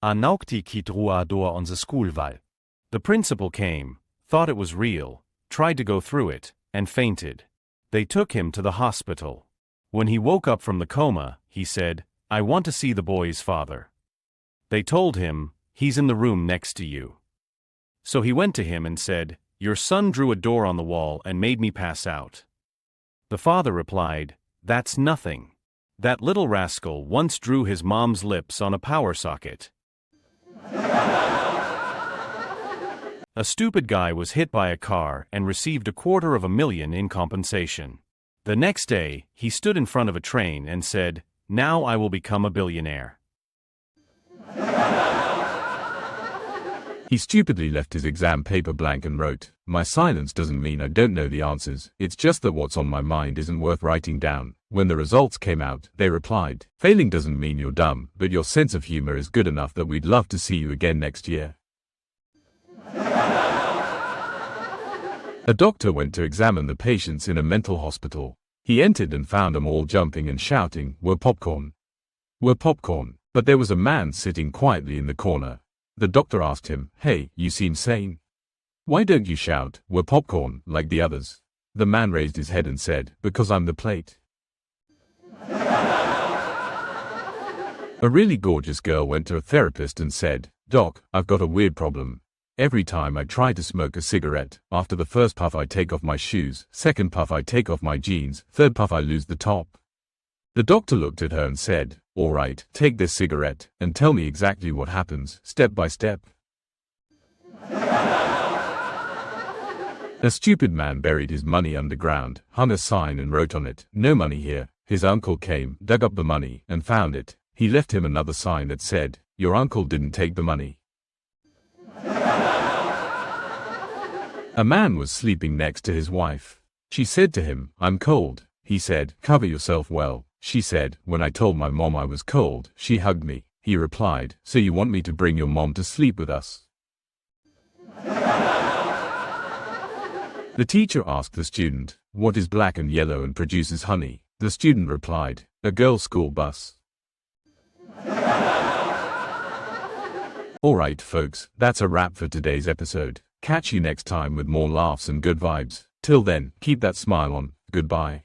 A naukti ki drua door on the school wall. The principal came, thought it was real, tried to go through it, and fainted. They took him to the hospital. When he woke up from the coma, he said, "I want to see the boy's father." They told him, "He's in the room next to you." So he went to him and said, "Your son drew a door on the wall and made me pass out." The father replied, "That's nothing. That little rascal once drew his mom's lips on a power socket." A stupid guy was hit by a car and received $250,000 in compensation. The next day, he stood in front of a train and said, "Now I will become a billionaire." He stupidly left his exam paper blank and wrote, "My silence doesn't mean I don't know the answers, it's just that what's on my mind isn't worth writing down." When the results came out, they replied, "Failing doesn't mean you're dumb, but your sense of humor is good enough that we'd love to see you again next year." A doctor went to examine the patients in a mental hospital. He entered and found them all jumping and shouting, "We're popcorn! We're popcorn!" But there was a man sitting quietly in the corner. The doctor asked him, "Hey, you seem sane. Why don't you shout, 'We're popcorn,' like the others?" The man raised his head and said, "Because I'm the plate." A really gorgeous girl went to a therapist and said, "Doc, I've got a weird problem. Every time I try to smoke a cigarette, after the first puff I take off my shoes, second puff I take off my jeans, third puff I lose the top." The doctor looked at her and said, "All right, take this cigarette, and tell me exactly what happens, step by step." A stupid man buried his money underground, hung a sign and wrote on it, "No money here." His uncle came, dug up the money, and found it. He left him another sign that said, "Your uncle didn't take the money." A man was sleeping next to his wife. She said to him, "I'm cold." He said, "Cover yourself well." She said, "When I told my mom I was cold, she hugged me." He replied, "So you want me to bring your mom to sleep with us?" The teacher asked the student, "What is black and yellow and produces honey?" The student replied, "A girl's school bus." Alright folks, that's a wrap for today's episode. Catch you next time with more laughs and good vibes. Till then, keep that smile on. Goodbye.